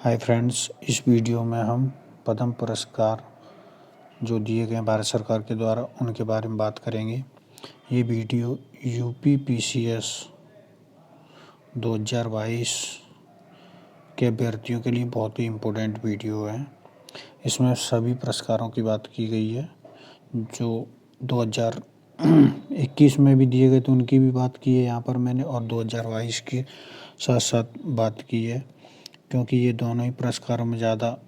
Hi friends, इस video में हम पद्म पुरस्कार जो दिए गए भारत सरकार के द्वारा उनके बारे में बात करेंगे। ये वीडियो यूपीपीसीएस 2022 के अभ्यर्थियों के लिए बहुत ही इम्पोर्टेंट वीडियो है। इसमें सभी पुरस्कारों की बात की गई है जो 2021 में भी दिए गए थे, उनकी भी बात की है यहाँ पर मैंने, और 2022 के साथ साथ बात की है, क्योंकि ये दोनों ही पुरस्कारों में ज़्यादा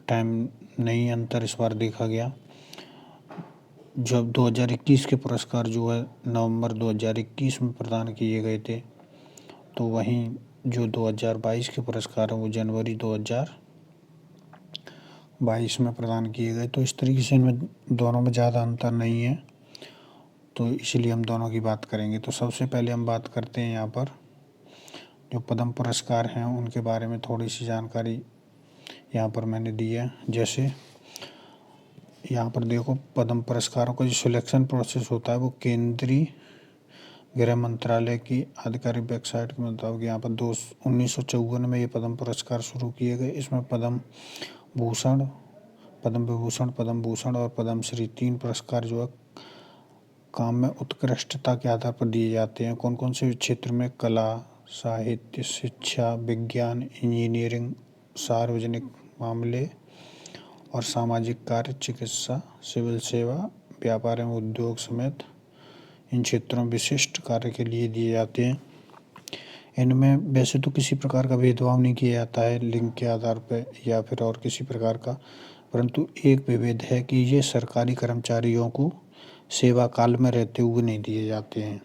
टाइम नहीं अंतर इस बार देखा गया। जब 2021 के पुरस्कार जो है नवंबर 2021 में प्रदान किए गए थे, तो वहीं जो 2022 के पुरस्कार हैं वो जनवरी 2022 में प्रदान किए गए। तो इस तरीके से इनमें दोनों में ज़्यादा अंतर नहीं है, तो इसलिए हम दोनों की बात करेंगे। तो सबसे पहले हम बात करते हैं यहाँ पर जो पद्म पुरस्कार हैं उनके बारे में थोड़ी सी जानकारी यहाँ पर मैंने दी है। जैसे यहाँ पर देखो, पद्म पुरस्कारों का जो सिलेक्शन प्रोसेस होता है वो केंद्रीय गृह मंत्रालय की आधिकारिक वेबसाइट के मुताबिक यहाँ पर 1954 में ये पद्म पुरस्कार शुरू किए गए। इसमें पद्म भूषण, पद्म विभूषण, पद्म भूषण और पद्म श्री 3 पुरस्कार जो है काम में उत्कृष्टता के आधार पर दिए जाते हैं। कौन कौन से क्षेत्र में? कला, साहित्य, शिक्षा, विज्ञान, इंजीनियरिंग, सार्वजनिक मामले और सामाजिक कार्य, चिकित्सा, सिविल सेवा, व्यापार एवं उद्योग समेत इन क्षेत्रों में विशिष्ट कार्य के लिए दिए जाते हैं। इनमें वैसे तो किसी प्रकार का भेदभाव नहीं किया जाता है लिंग के आधार पर या फिर और किसी प्रकार का, परंतु एक विभेद है कि ये सरकारी कर्मचारियों को सेवा काल में रहते हुए नहीं दिए जाते हैं।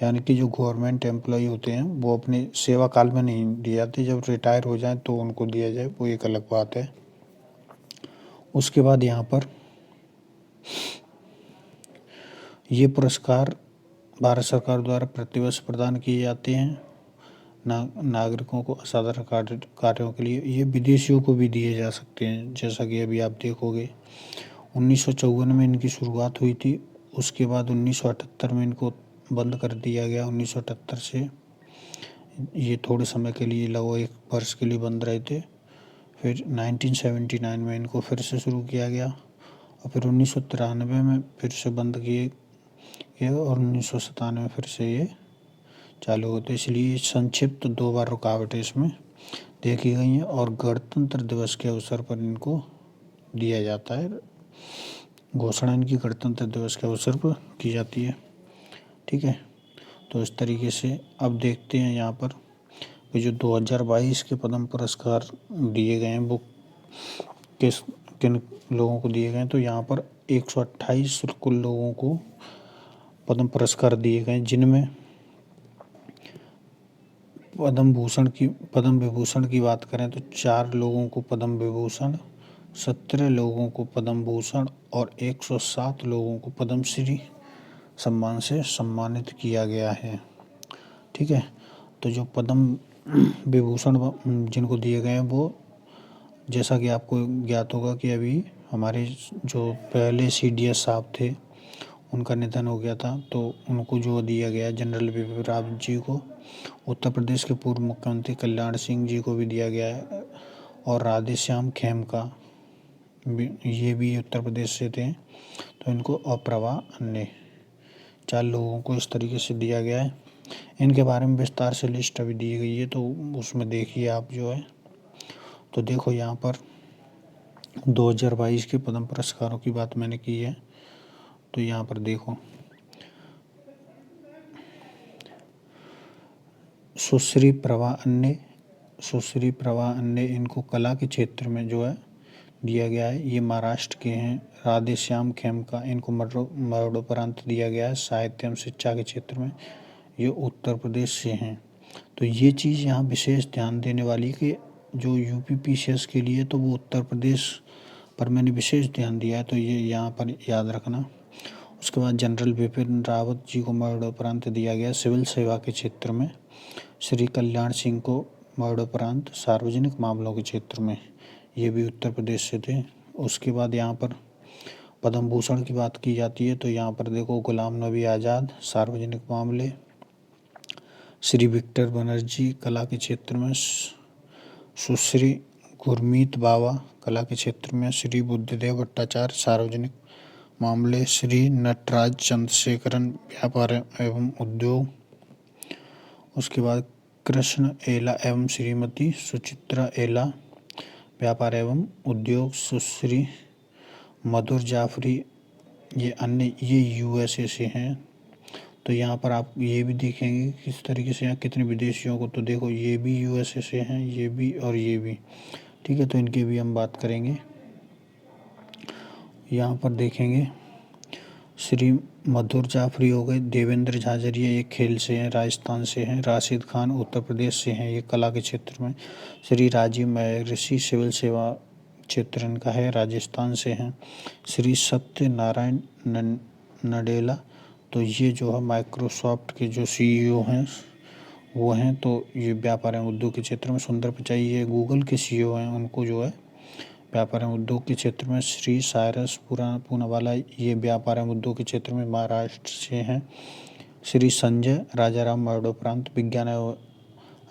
यानी कि जो गवर्नमेंट एम्प्लॉय होते हैं वो अपने सेवा काल में नहीं दिए जाते, जब रिटायर हो जाए तो उनको दिया जाए, वो एक अलग बात है। उसके बाद यहाँ पर ये पुरस्कार भारत सरकार द्वारा प्रतिवर्ष प्रदान किए जाते हैं नागरिकों को असाधारण कार्यों के लिए। ये विदेशियों को भी दिए जा सकते हैं, जैसा कि अभी आप देखोगे। 1954 में इनकी शुरुआत हुई थी, उसके बाद 1978 में इनको बंद कर दिया गया। 1978 से ये थोड़े समय के लिए, लगभग 1 वर्ष के लिए बंद रहे थे। फिर 1979 में इनको फिर से शुरू किया गया और फिर 1993 में फिर से बंद किए गए और 1997 में फिर से ये चालू होते। इसलिए संक्षिप्त 2 बार रुकावटें इसमें देखी गई हैं और गणतंत्र दिवस के अवसर पर इनको दिया जाता है। घोषणा इनकी गणतंत्र दिवस के अवसर पर की जाती है। ठीक है, तो इस तरीके से अब देखते हैं यहाँ पर कि जो 2022 के पद्म पुरस्कार दिए गए हैं वो किन लोगों को दिए गए हैं। तो यहाँ पर 128 कुल लोगों को पद्म पुरस्कार दिए गए, जिनमें पद्म विभूषण की बात करें तो 4 लोगों को पद्म विभूषण, 17 लोगों को पद्म भूषण और 107 लोगों को पद्म श्री सम्मान से सम्मानित किया गया है। ठीक है, तो जो पद्म विभूषण जिनको दिए गए हैं वो, जैसा कि आपको ज्ञात होगा कि अभी हमारे जो पहले CDS साहब थे उनका निधन हो गया था, तो उनको जो दिया गया जनरल बिपिन रावत जी को, उत्तर प्रदेश के पूर्व मुख्यमंत्री कल्याण सिंह जी को भी दिया गया है, और राधेश्याम खेमका ये भी उत्तर प्रदेश से थे, तो इनको, और प्रभा अन्य 4 लोगों को इस तरीके से दिया गया है। इनके बारे में विस्तार से लिस्ट अभी दी गई है, तो उसमें देखिए आप जो है। तो देखो यहाँ पर 2022 के पद्म पुरस्कारों की बात मैंने की है, तो यहाँ पर देखो सुश्री प्रभा अन्य इनको कला के क्षेत्र में जो है दिया गया है, ये महाराष्ट्र के हैं। राधेश्याम खेमका इनको मरणोपरांत दिया गया है साहित्य एवं शिक्षा के क्षेत्र में, ये उत्तर प्रदेश से हैं। तो ये चीज़ यहाँ विशेष ध्यान देने वाली कि जो यूपीपीसीएस के लिए तो वो उत्तर प्रदेश पर मैंने विशेष ध्यान दिया है, तो ये यहाँ पर याद रखना। उसके बाद जनरल बिपिन रावत जी को मरणोपरांत दिया गया सिविल सेवा के क्षेत्र में। श्री कल्याण सिंह को मरणोपरांत सार्वजनिक मामलों के क्षेत्र में, ये भी उत्तर प्रदेश से थे। उसके बाद यहाँ पर पद्म भूषण की बात की जाती है, तो यहाँ पर देखो गुलाम नबी आज़ाद सार्वजनिक मामले, श्री विक्टर बनर्जी कला के क्षेत्र में, सुश्री गुरमीत बावा कला के क्षेत्र में, श्री बुद्धदेव भट्टाचार्य सार्वजनिक मामले, श्री नटराज चंद्रशेखरन व्यापार एवं उद्योग, उसके बाद कृष्ण एला एवं श्रीमती सुचित्रा एला व्यापार एवं उद्योग, सुश्री मधुर जाफरी ये यूएसए से हैं। तो यहाँ पर आप ये भी देखेंगे किस तरीके से यहाँ कितने विदेशियों को, तो देखो ये भी यूएसए से हैं, ये भी और ये भी, ठीक है। तो इनकी भी हम बात करेंगे। यहाँ पर देखेंगे श्री मधुर जाफरी हो गए, देवेंद्र झाझरिया ये खेल से हैं, राजस्थान से हैं, राशिद खान उत्तर प्रदेश से हैं, ये कला के क्षेत्र में, श्री राजीव महर्षि सिविल सेवा क्षेत्र इनका है, राजस्थान से हैं, श्री सत्यनारायण नडेला तो ये जो है माइक्रोसॉफ्ट के जो सीईओ हैं वो हैं, तो ये व्यापार एवं उद्योग के क्षेत्र में, सुंदर पिचाई ये गूगल के सीईओ हैं, उनको जो है व्यापार एवं उद्योग के क्षेत्र में, श्री साइरस पूनावाला ये व्यापार एवं उद्योग के क्षेत्र में महाराष्ट्र से हैं, श्री संजय राजाराम मरणोपरांत विज्ञान एवं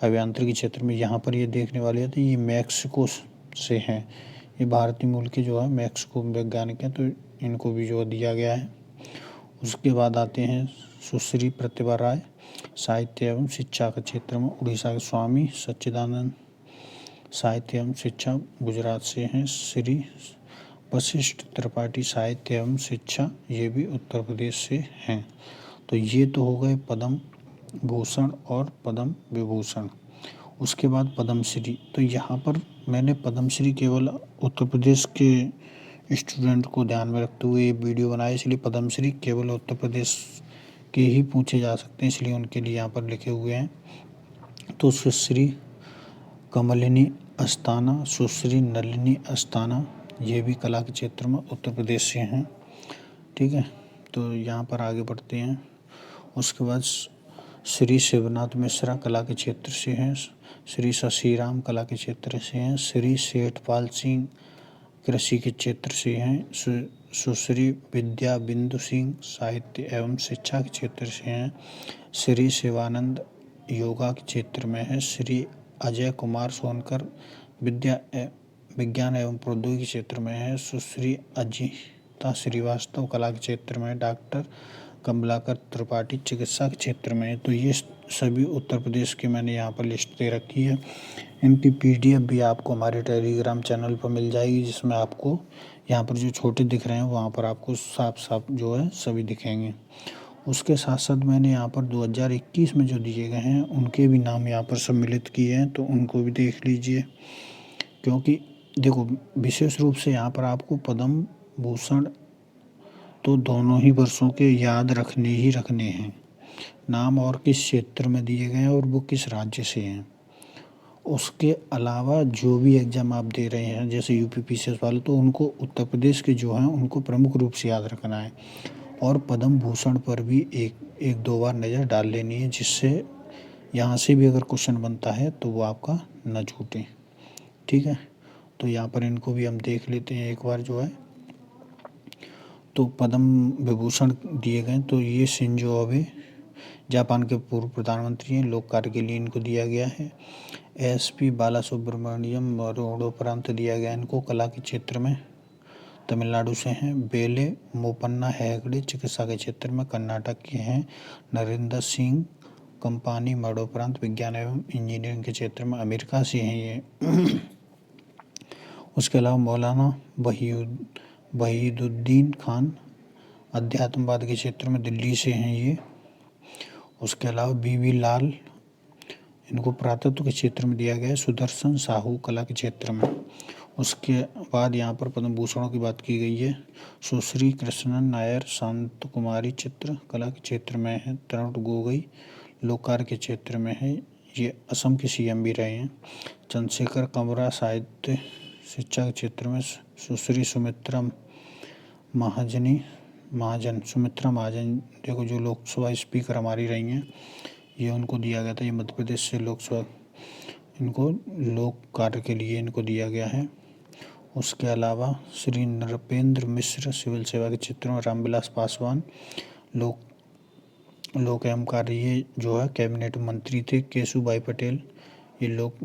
अभियांत्रिकी क्षेत्र में, यहाँ पर ये देखने वाले हैं तो ये मैक्सिको से हैं, ये भारतीय मूल के जो है मैक्सिको वैज्ञानिक हैं, तो इनको भी जो दिया गया है। उसके बाद आते हैं सुश्री प्रतिभा राय साहित्य एवं शिक्षा के क्षेत्र में, उड़ीसा के स्वामी सच्चिदानंद साहित्य एवं शिक्षा गुजरात से हैं, श्री वशिष्ठ त्रिपाठी साहित्य एवं शिक्षा ये भी उत्तर प्रदेश से हैं। तो ये तो हो गए पद्म भूषण और पद्म विभूषण। उसके बाद पद्मश्री, तो यहाँ पर मैंने पद्मश्री केवल उत्तर प्रदेश के स्टूडेंट को ध्यान में रखते हुए ये वीडियो बनाया, इसलिए पद्मश्री केवल उत्तर प्रदेश के ही पूछे जा सकते हैं, इसलिए उनके लिए यहाँ पर लिखे हुए हैं। तो सुश्री कमलिनी अस्थाना, सुश्री नलिनी अस्थाना ये भी कला के क्षेत्र में उत्तर प्रदेश से हैं, ठीक है। तो यहाँ पर आगे बढ़ते हैं। उसके बाद श्री शिवनाथ मिश्रा कला के क्षेत्र से हैं, श्री शशिराम कला के क्षेत्र से हैं, श्री सेठपाल सिंह कृषि के क्षेत्र से हैं, सुश्री विद्या बिंदु सिंह साहित्य एवं शिक्षा के क्षेत्र से हैं, श्री शिवानंद योगा के क्षेत्र में है, श्री अजय कुमार सोनकर विज्ञान एवं प्रौद्योगिकी क्षेत्र में है, सुश्री अजिता श्रीवास्तव कला के क्षेत्र में, डॉक्टर कमलाकर त्रिपाठी चिकित्सा के क्षेत्र में है। तो ये सभी उत्तर प्रदेश के मैंने यहाँ पर लिस्ट दे रखी है। इनकी पीडीएफ भी आपको हमारे टेलीग्राम चैनल पर मिल जाएगी, जिसमें आपको यहाँ पर जो छोटे दिख रहे हैं वहाँ पर आपको साफ साफ जो है सभी दिखेंगे। उसके साथ साथ मैंने यहाँ पर 2021 में जो दिए गए हैं उनके भी नाम यहाँ पर सम्मिलित किए हैं, तो उनको भी देख लीजिए, क्योंकि देखो विशेष रूप से यहाँ पर आपको पद्म भूषण तो दोनों ही वर्षों के याद रखने ही रखने हैं, नाम और किस क्षेत्र में दिए गए हैं और वो किस राज्य से हैं। उसके अलावा जो भी एग्ज़ाम आप दे रहे हैं जैसे यूपीपीसीएस वाले, तो उनको उत्तर प्रदेश के जो हैं उनको प्रमुख रूप से याद रखना है, और पद्म भूषण पर भी एक दो बार नज़र डाल लेनी है, जिससे यहाँ से भी अगर क्वेश्चन बनता है तो वो आपका न छूटे, ठीक है। तो यहाँ पर इनको भी हम देख लेते हैं एक बार जो है। तो पद्म विभूषण दिए गए, तो ये शिंजो अबे जापान के पूर्व प्रधानमंत्री हैं, लोक कार्य के लिए इनको दिया गया है। एसपी बालासुब्रमण्यम मरणोपरांत दिया गया इनको कला के क्षेत्र में, तमिलनाडु से हैं। बेले मोपन्ना हेगड़े चिकित्सा के क्षेत्र में, कर्नाटक के हैं। नरेंद्र सिंह कंपानी मरणोपरांत विज्ञान एवं इंजीनियरिंग के क्षेत्र में, अमेरिका से हैं ये। उसके अलावा मौलाना वहीदुद्दीन खान अध्यात्मवाद के क्षेत्र में, दिल्ली से हैं ये। उसके अलावा बीवी लाल इनको पुरातत्व के क्षेत्र में दिया गया है, सुदर्शन साहू कला के क्षेत्र में। उसके बाद यहाँ पर पद्म भूषणों की बात की गई है। सुश्री कृष्णन नायर शांत कुमारी चित्र कला के क्षेत्र में है, तरुण गोगोई लोकार के क्षेत्र में है, ये असम के सीएम भी रहे हैं। चंद्रशेखर कंबरा साहित्य शिक्षा के क्षेत्र में, सुश्री सुमित्रा महाजन देखो जो लोकसभा स्पीकर हमारी रही हैं, ये उनको दिया गया था, ये मध्य प्रदेश से लोकसभा इनको लोक कार्य के लिए इनको दिया गया है। उसके अलावा श्री नृपेंद्र मिश्र सिविल सेवा के क्षेत्र में, रामविलास पासवान लोक एवं कार्य ये जो है कैबिनेट मंत्री थे। केशुभाई पटेल ये लोक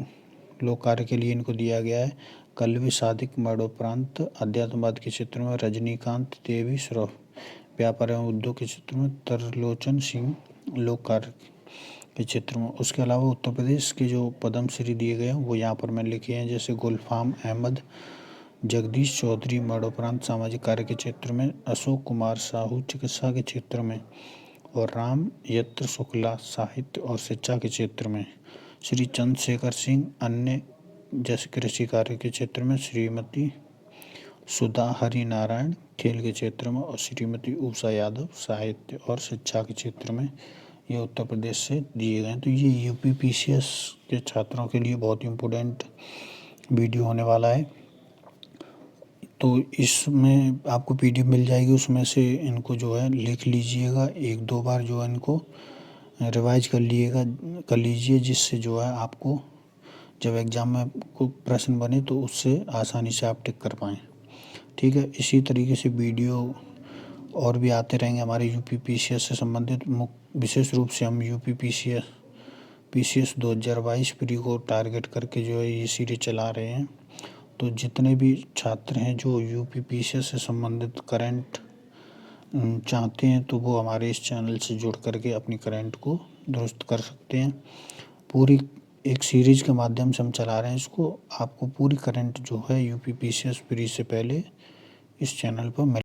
लोक कार्य के लिए इनको दिया गया है। कल्वी सादिक मरणोपरांत अध्यात्मवाद के क्षेत्र में रजनीकांत देवी श्रॉफ, व्यापार एवं उद्योग के क्षेत्र में तरलोचन सिंह, लोक कार्य के क्षेत्र में। उसके अलावा उत्तर प्रदेश के जो पद्मश्री दिए गए हैं वो यहाँ पर मैंने लिखे हैं, जैसे गुलफाम अहमद, जगदीश चौधरी मरणोपरांत सामाजिक कार्य के क्षेत्र में, अशोक कुमार साहू चिकित्सा के क्षेत्र में, और राम यत्र शुक्ला साहित्य और शिक्षा के क्षेत्र में, श्री चंद्रशेखर सिंह अन्य जैसे कृषि कार्य के क्षेत्र में, श्रीमती सुधा हरिनारायण खेल के क्षेत्र में, और श्रीमती उषा यादव साहित्य और शिक्षा के क्षेत्र में। ये उत्तर प्रदेश से दिए गए हैं। तो ये यूपीपीसीएस के छात्रों के लिए बहुत इम्पोर्टेंट वीडियो होने वाला है। तो इसमें आपको पीडीएफ मिल जाएगी, उसमें से इनको जो है लिख लीजिएगा, 1-2 बार जो है इनको रिवाइज कर लीजिए, जिससे जो है आपको जब एग्ज़ाम में कोई प्रश्न बने तो उससे आसानी से आप टिक कर पाएँ। ठीक है, इसी तरीके से वीडियो और भी आते रहेंगे हमारे यूपीपीसीएस से संबंधित। विशेष रूप से हम पीसीएस 2022 प्री को टारगेट करके जो है ये सीरीज चला रहे हैं। तो जितने भी छात्र हैं जो यूपीपीसीएस से संबंधित करंट चाहते हैं तो वो हमारे इस चैनल से जुड़ करके अपनी करंट को दुरुस्त कर सकते हैं। पूरी एक सीरीज के माध्यम से हम चला रहे हैं इसको। आपको पूरी करंट जो है यूपीपीसीएस प्री से पहले इस चैनल पर